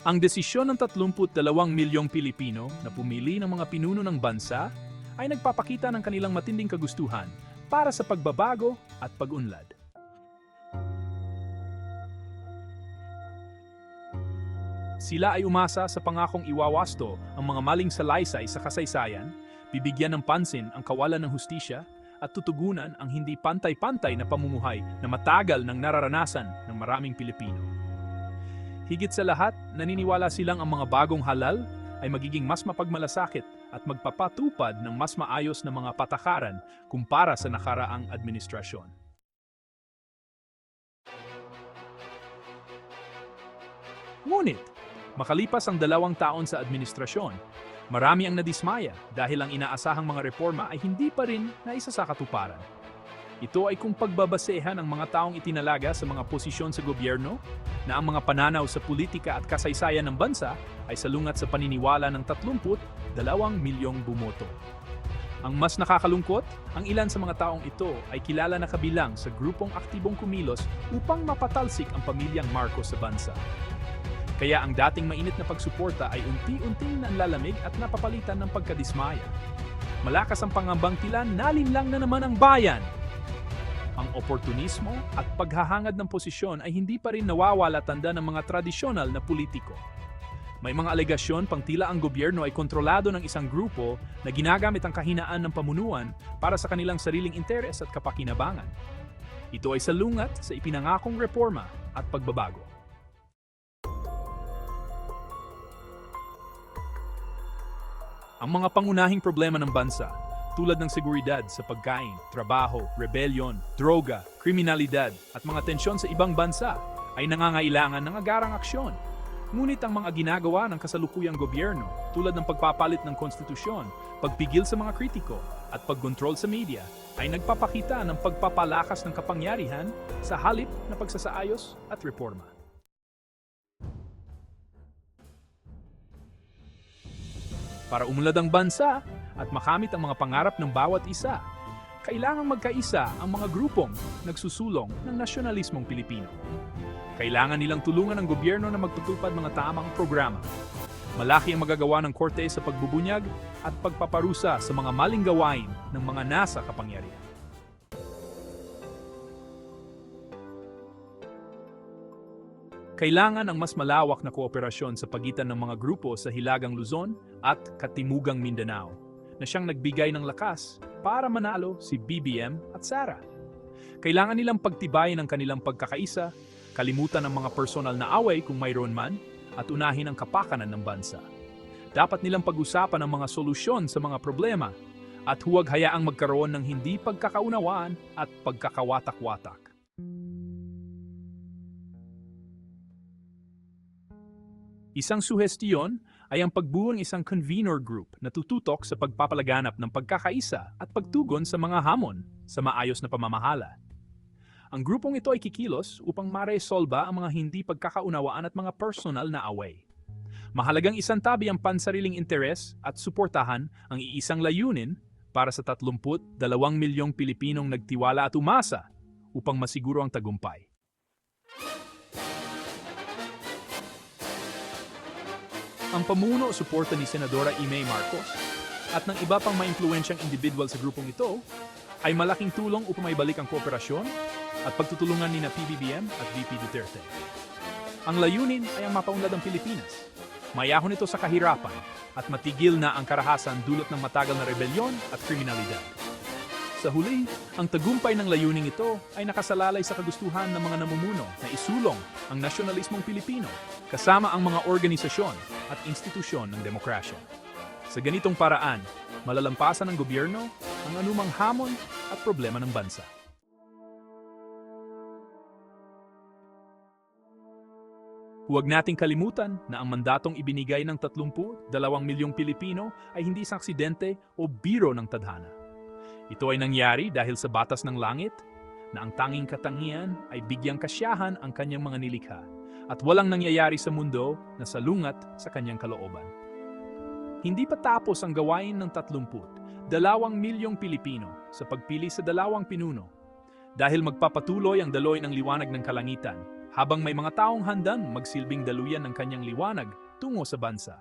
Ang desisyon ng 32 milyong Pilipino na pumili ng mga pinuno ng bansa ay nagpapakita ng kanilang matinding kagustuhan para sa pagbabago at pag-unlad. Sila ay umasa sa pangakong iwawasto ang mga maling salaysay sa kasaysayan, bibigyan ng pansin ang kawalan ng hustisya, at tutugunan ang hindi pantay-pantay na pamumuhay na matagal nang nararanasan ng maraming Pilipino. Higit sa lahat, naniniwala silang ang mga bagong halal ay magiging mas mapagmalasakit at magpapatupad ng mas maayos na mga patakaran kumpara sa nakaraang administrasyon. Ngunit, makalipas ang 2 taon sa administrasyon, marami ang nadismaya dahil ang inaasahang mga reforma ay hindi pa rin naisa sa katuparan. Ito ay kung pagbabasehan ang mga taong itinalaga sa mga posisyon sa gobyerno na ang mga pananaw sa politika at kasaysayan ng bansa ay salungat sa paniniwala ng 32 milyong bumoto. Ang mas nakakalungkot, ang ilan sa mga taong ito ay kilala na kabilang sa grupong aktibong kumilos upang mapatalsik ang pamilyang Marcos sa bansa. Kaya ang dating mainit na pagsuporta ay unti-unting nanlalamig at napapalitan ng pagkadismaya. Malakas ang pangambang tila nalinlang na naman ang bayan. Ang oportunismo at paghahangad ng posisyon ay hindi pa rin nawawala tanda ng mga tradisyonal na politiko. May mga alegasyon pang tila ang gobyerno ay kontrolado ng isang grupo na ginagamit ang kahinaan ng pamunuan para sa kanilang sariling interes at kapakinabangan. Ito ay salungat sa ipinangakong reforma at pagbabago. Ang mga pangunahing problema ng bansa, tulad ng seguridad sa pagkain, trabaho, rebellion, droga, kriminalidad at mga tensyon sa ibang bansa, ay nangangailangan ng agarang aksyon. Ngunit ang mga ginagawa ng kasalukuyang gobyerno, tulad ng pagpapalit ng konstitusyon, pagpigil sa mga kritiko, at pagkontrol sa media, ay nagpapakita ng pagpapalakas ng kapangyarihan sa halip na pagsasaayos at reforma. Para umunlad ang bansa at makamit ang mga pangarap ng bawat isa, kailangang magkaisa ang mga grupong nagsusulong ng nasyonalismong Pilipino. Kailangan nilang tulungan ang gobyerno na magtutupad mga tamang programa. Malaki ang magagawa ng korte sa pagbubunyag at pagpaparusa sa mga maling gawain ng mga nasa kapangyarihan. Kailangan ang mas malawak na kooperasyon sa pagitan ng mga grupo sa Hilagang Luzon at Katimugang Mindanao na siyang nagbigay ng lakas para manalo si BBM at Sara. Kailangan nilang pagtibayin ang kanilang pagkakaisa, kalimutan ang mga personal na away kung mayroon man, at unahin ang kapakanan ng bansa. Dapat nilang pag-usapan ang mga solusyon sa mga problema at huwag hayaang magkaroon ng hindi pagkakaunawaan at pagkakawatak-watak. Isang suhestiyon ay ang pagbuo ng isang convener group na tututok sa pagpapalaganap ng pagkakaisa at pagtugon sa mga hamon sa maayos na pamamahala. Ang grupong ito ay kikilos upang maresolba ang mga hindi pagkakaunawaan at mga personal na away. Mahalagang isantabi ang pansariling interes at suportahan ang iisang layunin para sa 32 milyong Pilipinong nagtiwala at umasa upang masiguro ang tagumpay. Ang pamuno o suporta ni Senadora Imee Marcos at ng iba pang maimpluwensyang individual sa grupong ito ay malaking tulong upang maibalik ang kooperasyon at pagtutulungan ni na PBBM at VP Duterte. Ang layunin ay ang mapaunlad ang Pilipinas. Mayahon ito sa kahirapan at matigil na ang karahasan dulot ng matagal na rebelyon at kriminalidad. Sa huli, ang tagumpay ng layuning ito ay nakasalalay sa kagustuhan ng mga namumuno na isulong ang nasyonalismong Pilipino kasama ang mga organisasyon at institusyon ng demokrasya. Sa ganitong paraan, malalampasan ng gobyerno ang anumang hamon at problema ng bansa. Huwag nating kalimutan na ang mandatong ibinigay ng 32 milyong Pilipino ay hindi isang aksidente o biro ng tadhana. Ito ay nangyari dahil sa batas ng langit na ang tanging katangian ay bigyang kasiyahan ang kanyang mga nilikha at walang nangyayari sa mundo na salungat sa kanyang kalooban. Hindi pa tapos ang gawain ng 32 milyong Pilipino sa pagpili sa 2 pinuno dahil magpapatuloy ang daloy ng liwanag ng kalangitan habang may mga taong handang magsilbing daluyan ng kanyang liwanag tungo sa bansa.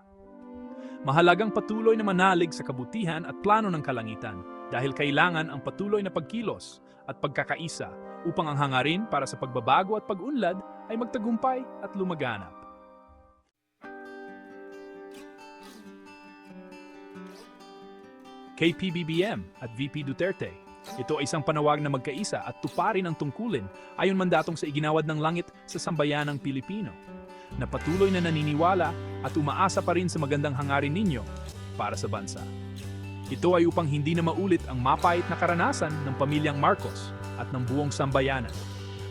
Mahalagang patuloy na manalig sa kabutihan at plano ng kalangitan dahil kailangan ang patuloy na pagkilos at pagkakaisa upang ang hangarin para sa pagbabago at pag-unlad ay magtagumpay at lumaganap. Kay PBBM at VP Duterte, ito ay isang panawag na magkaisa at tuparin ang tungkulin ayon mandatong sa iginawad ng langit sa sambayanang Pilipino, na patuloy na naniniwala at umaasa pa rin sa magandang hangarin ninyo para sa bansa. Ito ay upang hindi na maulit ang mapait na karanasan ng pamilyang Marcos at ng buong sambayanan.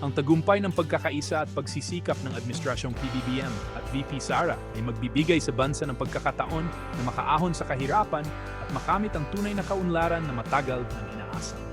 Ang tagumpay ng pagkakaisa at pagsisikap ng Administrasyong PBBM at VP Sara ay magbibigay sa bansa ng pagkakataon na makaahon sa kahirapan at makamit ang tunay na kaunlaran na matagal ng inaasam.